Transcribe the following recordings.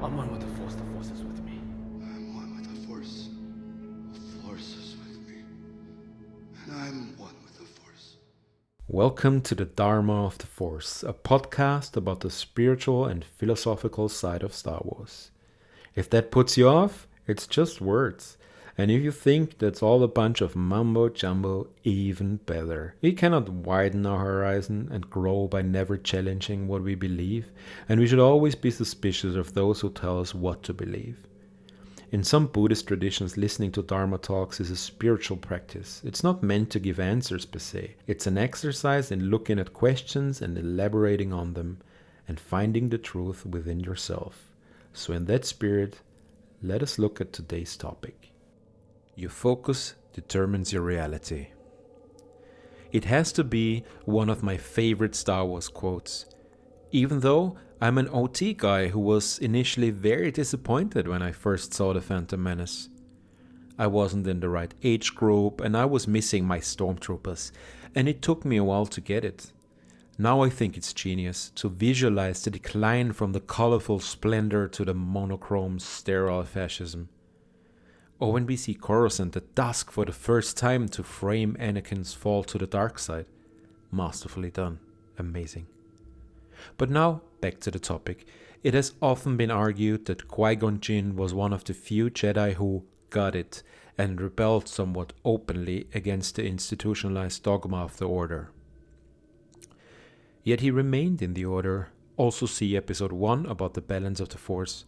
I'm one with the Force is with me. I'm one with the Force. The Force is with me. And I'm one with the Force. Welcome to the Dharma of the Force, a podcast about the spiritual and philosophical side of Star Wars. If that puts you off, it's just words. And if you think that's all a bunch of mumbo jumbo, even better. We cannot widen our horizon and grow by never challenging what we believe, and we should always be suspicious of those who tell us what to believe. In some Buddhist traditions, listening to Dharma talks is a spiritual practice. It's not meant to give answers per se. It's an exercise in looking at questions and elaborating on them, and finding the truth within yourself. So in that spirit, let us look at today's topic. Your focus determines your reality. It has to be one of my favorite Star Wars quotes, even though I'm an OT guy who was initially very disappointed when I first saw The Phantom Menace. I wasn't in the right age group and I was missing my stormtroopers, and it took me a while to get it. Now I think it's genius to visualize the decline from the colorful splendor to the monochrome sterile fascism. Or when we see Coruscant at dusk for the first time to frame Anakin's fall to the dark side. Masterfully done. Amazing. But now, back to the topic. It has often been argued that Qui Gons Jinn was one of the few Jedi who got it and rebelled somewhat openly against the institutionalized dogma of the Order. Yet he remained in the Order. Also see episode 1 about the balance of the Force.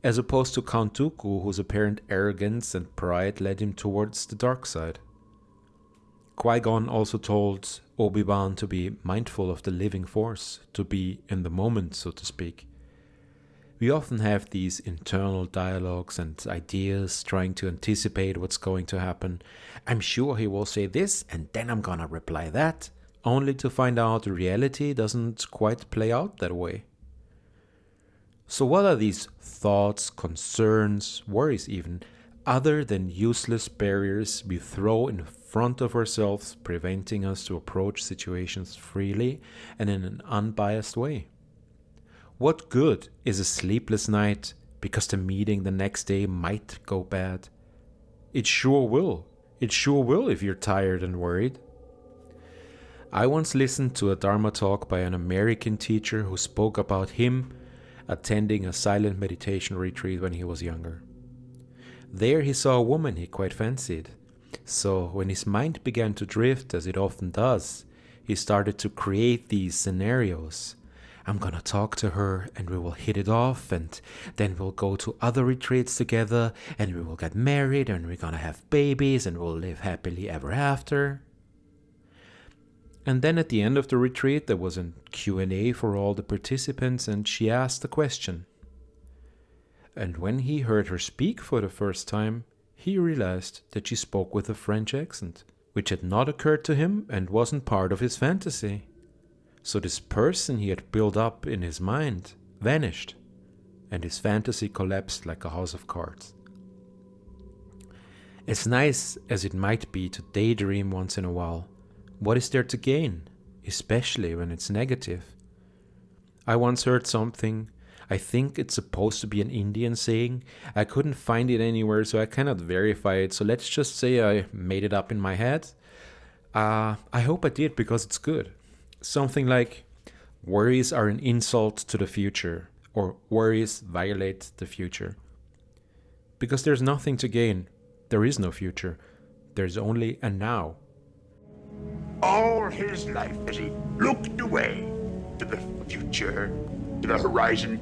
As opposed to Count Dooku, whose apparent arrogance and pride led him towards the dark side. Qui-Gon also told Obi-Wan to be mindful of the living Force, to be in the moment, so to speak. We often have these internal dialogues and ideas trying to anticipate what's going to happen. I'm sure he will say this, and then I'm gonna reply that, only to find out reality doesn't quite play out that way. So what are these thoughts, concerns, worries even, other than useless barriers we throw in front of ourselves, preventing us to approach situations freely and in an unbiased way? What good is a sleepless night because the meeting the next day might go bad? It sure will. It sure will if you're tired and worried. I once listened to a Dharma talk by an American teacher who spoke about him attending a silent meditation retreat when he was younger. There he saw a woman he quite fancied. So when his mind began to drift, as it often does, he started to create these scenarios. I'm gonna talk to her and we will hit it off, and then we'll go to other retreats together and we will get married and we're gonna have babies and we'll live happily ever after. And then at the end of the retreat, there was a Q&A for all the participants, and she asked a question. And when he heard her speak for the first time, he realized that she spoke with a French accent, which had not occurred to him and wasn't part of his fantasy. So this person he had built up in his mind vanished, and his fantasy collapsed like a house of cards. As nice as it might be to daydream once in a while, what is there to gain, especially when it's negative? I once heard something, I think it's supposed to be an Indian saying. I couldn't find it anywhere, so I cannot verify it, so let's just say I made it up in my head. I hope I did because it's good. Something like, worries are an insult to the future, or worries violate the future. Because there's nothing to gain. There is no future. There's only a now. All his life as he looked away to the future, to the horizon,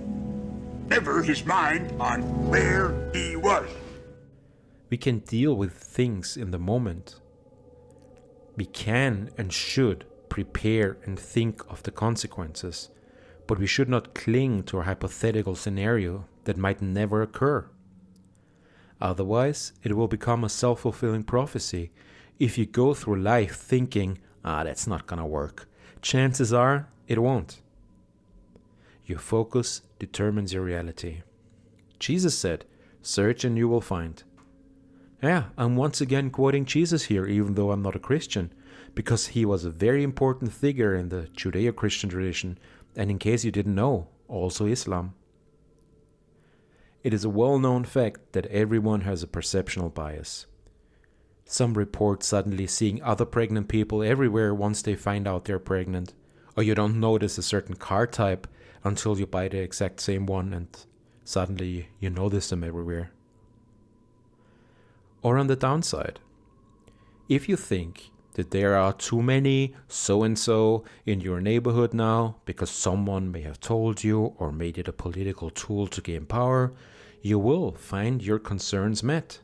never his mind on where he was. We can deal with things in the moment. We can and should prepare and think of the consequences, but we should not cling to a hypothetical scenario that might never occur. Otherwise, it will become a self-fulfilling prophecy. If you go through life thinking, that's not gonna work, chances are it won't. Your focus determines your reality. Jesus said, search and you will find. Yeah, I'm once again quoting Jesus here, even though I'm not a Christian, because he was a very important figure in the Judeo-Christian tradition, and in case you didn't know, also Islam. It is a well-known fact that everyone has a perceptional bias. Some report suddenly seeing other pregnant people everywhere once they find out they're pregnant, or you don't notice a certain car type until you buy the exact same one and suddenly you notice them everywhere. Or on the downside, if you think that there are too many so-and-so in your neighborhood now because someone may have told you or made it a political tool to gain power, you will find your concerns met.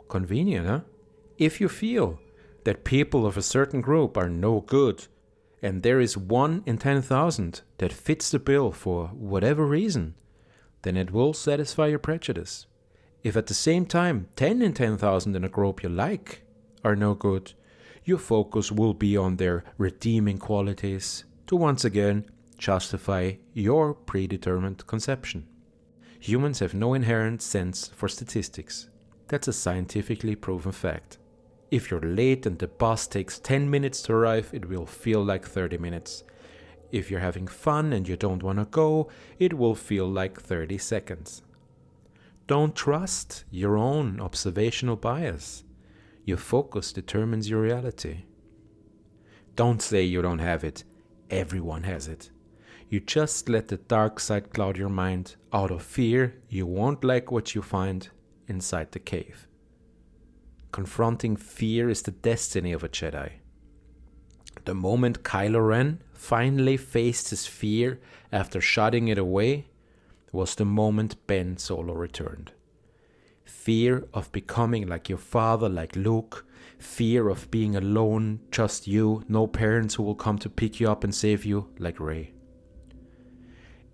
Convenient, huh? If you feel that people of a certain group are no good and there is 1 in 10,000 that fits the bill for whatever reason, then it will satisfy your prejudice. If at the same time 10 in 10,000 in a group you like are no good, your focus will be on their redeeming qualities to once again justify your predetermined conception. Humans have no inherent sense for statistics. That's a scientifically proven fact. If you're late and the bus takes 10 minutes to arrive, it will feel like 30 minutes. If you're having fun and you don't want to go, it will feel like 30 seconds. Don't trust your own observational bias. Your focus determines your reality. Don't say you don't have it. Everyone has it. You just let the dark side cloud your mind. Out of fear, you won't like what you find inside the cave. Confronting fear is the destiny of a Jedi. The moment Kylo Ren finally faced his fear after shutting it away was the moment Ben Solo returned. Fear of becoming like your father, like Luke. Fear of being alone, just you, no parents who will come to pick you up and save you, like Rey.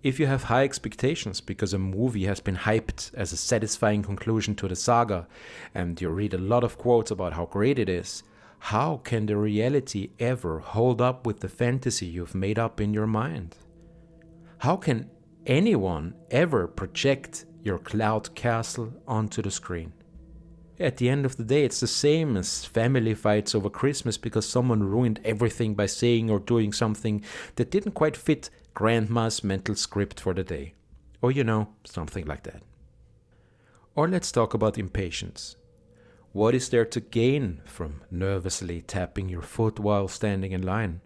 If you have high expectations because a movie has been hyped as a satisfying conclusion to the saga, and you read a lot of quotes about how great it is, how can the reality ever hold up with the fantasy you've made up in your mind? How can anyone ever project your cloud castle onto the screen? At the end of the day, it's the same as family fights over Christmas because someone ruined everything by saying or doing something that didn't quite fit grandma's mental script for the day. Or something like that. Or let's talk about impatience. What is there to gain from nervously tapping your foot while standing in line?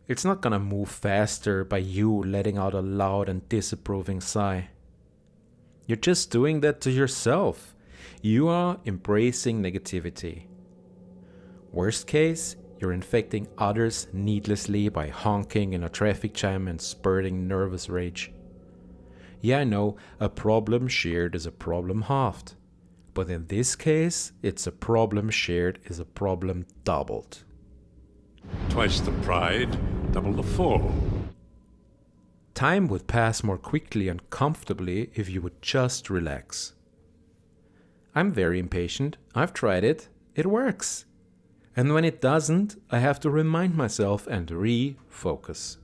It's not gonna move faster by you letting out a loud and disapproving sigh. You're just doing that to yourself. You are embracing negativity. Worst case, you're infecting others needlessly by honking in a traffic jam and spurting nervous rage. Yeah, I know, a problem shared is a problem halved. But in this case, it's a problem shared is a problem doubled. Twice the pride, double the fall. Time would pass more quickly and comfortably if you would just relax. I'm very impatient. I've tried it. It works. And when it doesn't, I have to remind myself and refocus.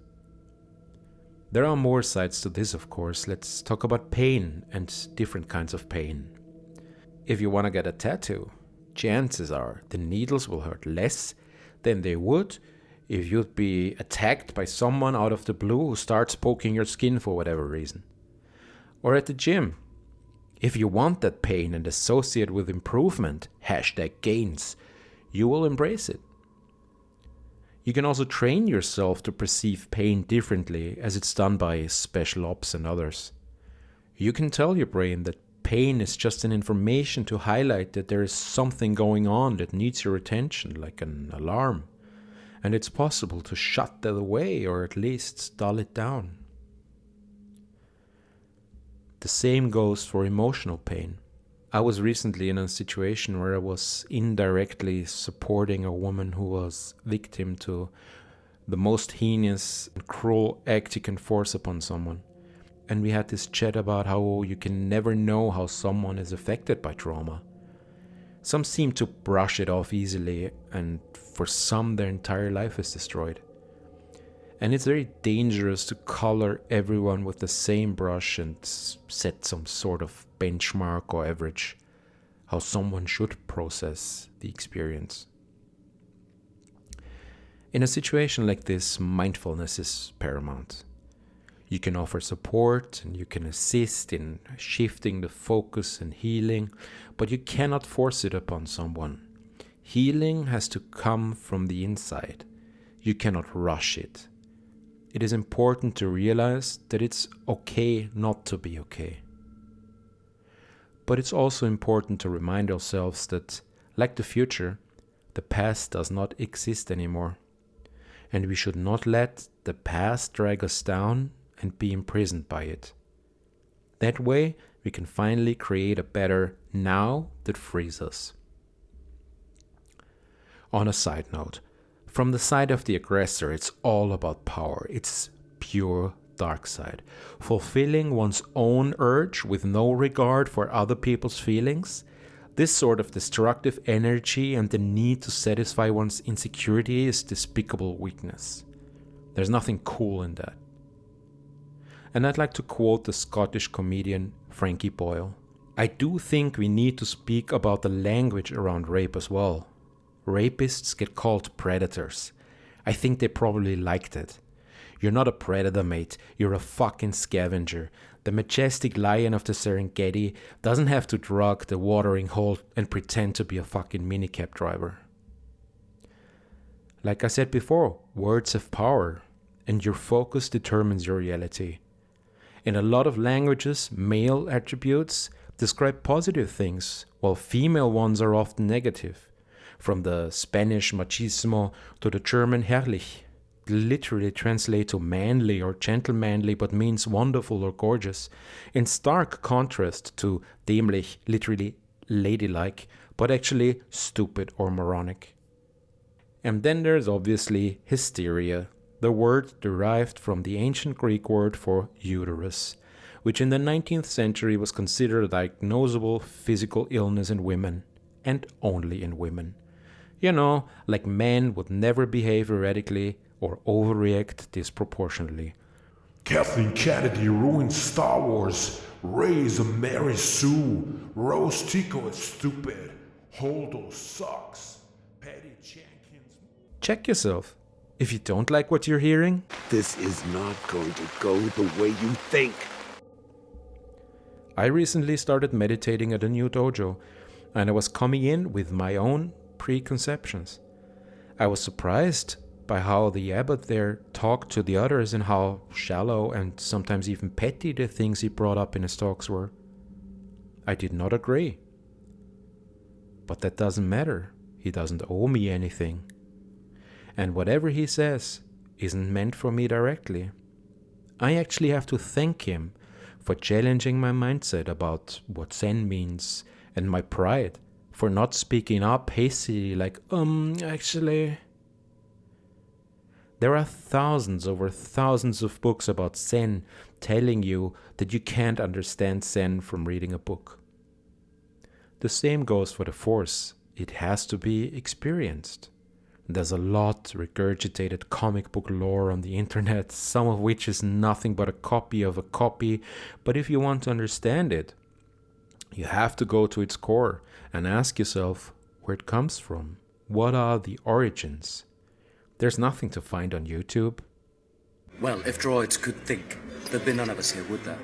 There are more sides to this, of course. Let's talk about pain and different kinds of pain. If you want to get a tattoo, chances are the needles will hurt less than they would if you'd be attacked by someone out of the blue who starts poking your skin for whatever reason. Or at the gym. If you want that pain and associate with improvement, #gains, you will embrace it. You can also train yourself to perceive pain differently as it's done by special ops and others. You can tell your brain that pain is just an information to highlight that there is something going on that needs your attention, like an alarm. And it's possible to shut that away or at least dull it down. The same goes for emotional pain. I was recently in a situation where I was indirectly supporting a woman who was victim to the most heinous and cruel act you can force upon someone. And we had this chat about how you can never know how someone is affected by trauma. Some seem to brush it off easily, and for some their entire life is destroyed. And it's very dangerous to color everyone with the same brush and set some sort of benchmark or average, how someone should process the experience. In a situation like this, mindfulness is paramount. You can offer support and you can assist in shifting the focus and healing, but you cannot force it upon someone. Healing has to come from the inside. You cannot rush it. It is important to realize that it's okay not to be okay. But it's also important to remind ourselves that, like the future, the past does not exist anymore. And we should not let the past drag us down and be imprisoned by it. That way, we can finally create a better now that frees us. On a side note, from the side of the aggressor, it's all about power. It's pure dark side. Fulfilling one's own urge with no regard for other people's feelings. This sort of destructive energy and the need to satisfy one's insecurity is despicable weakness. There's nothing cool in that. And I'd like to quote the Scottish comedian Frankie Boyle. I do think we need to speak about the language around rape as well. Rapists get called predators. I think they probably liked it. You're not a predator, mate. You're a fucking scavenger. The majestic lion of the Serengeti doesn't have to drug the watering hole and pretend to be a fucking minicab driver. Like I said before, words have power, and your focus determines your reality. In a lot of languages, male attributes describe positive things, while female ones are often negative. From the Spanish machismo to the German herrlich, literally translate to manly or gentlemanly but means wonderful or gorgeous, in stark contrast to dämlich, literally ladylike, but actually stupid or moronic. And then there's obviously hysteria, the word derived from the ancient Greek word for uterus, which in the 19th century was considered a diagnosable physical illness in women, and only in women. You know, like men would never behave erratically or overreact disproportionately. Kathleen Kennedy ruined Star Wars. Rey's a Mary Sue. Rose Tico is stupid. Holdo sucks. Patty Jenkins. Check yourself. If you don't like what you're hearing, This is not going to go the way you think. I recently started meditating at a new dojo, and I was coming in with my own preconceptions. I was surprised by how the abbot there talked to the others and how shallow and sometimes even petty the things he brought up in his talks were. I did not agree. But that doesn't matter. He doesn't owe me anything. And whatever he says isn't meant for me directly. I actually have to thank him for challenging my mindset about what Zen means and my pride for not speaking up hastily like, actually. There are thousands over thousands of books about Zen telling you that you can't understand Zen from reading a book. The same goes for the Force. It has to be experienced. There's a lot regurgitated comic book lore on the internet, some of which is nothing but a copy of a copy, but if you want to understand it, you have to go to its core and ask yourself where it comes from. What are the origins? There's nothing to find on YouTube. Well, if droids could think, there'd be none of us here, would there?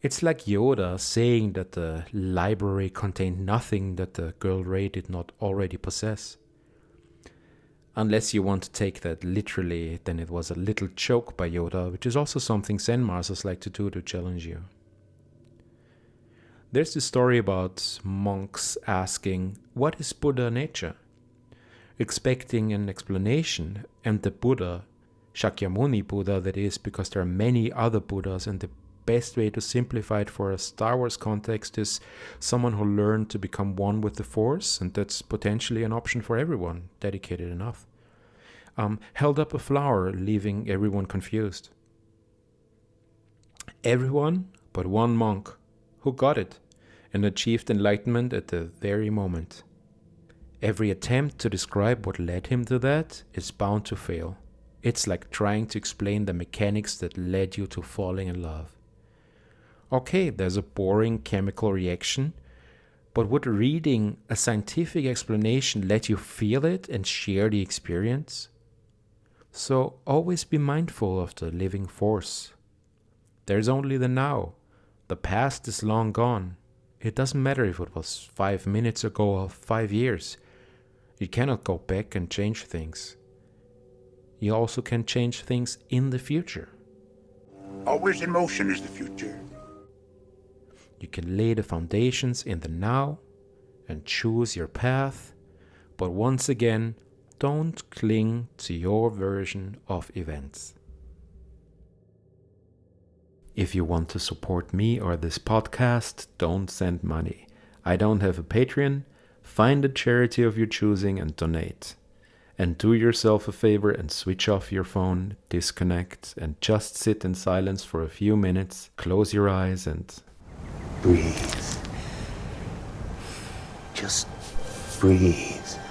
It's like Yoda saying that the library contained nothing that the girl Rey did not already possess. Unless you want to take that literally, then it was a little joke by Yoda, which is also something Zen masters like to do to challenge you. There's this story about monks asking, what is Buddha nature? Expecting an explanation, and the Buddha, Shakyamuni Buddha that is, because there are many other Buddhas, and the best way to simplify it for a Star Wars context is someone who learned to become one with the Force, and that's potentially an option for everyone, dedicated enough. Held up a flower, leaving everyone confused. Everyone but one monk, who got it, and achieved enlightenment at the very moment. Every attempt to describe what led him to that is bound to fail. It's like trying to explain the mechanics that led you to falling in love. Okay, there's a boring chemical reaction, but would reading a scientific explanation let you feel it and share the experience? So always be mindful of the living force. There's only the now. The past is long gone. It doesn't matter if it was 5 minutes ago or 5 years. You cannot go back and change things. You also can change things in the future. Always in motion is the future. You can lay the foundations in the now and choose your path, but once again, don't cling to your version of events. If you want to support me or this podcast, don't send money. I don't have a Patreon. Find a charity of your choosing and donate. And do yourself a favor and switch off your phone, disconnect, and just sit in silence for a few minutes. Close your eyes and Breathe. Just breathe.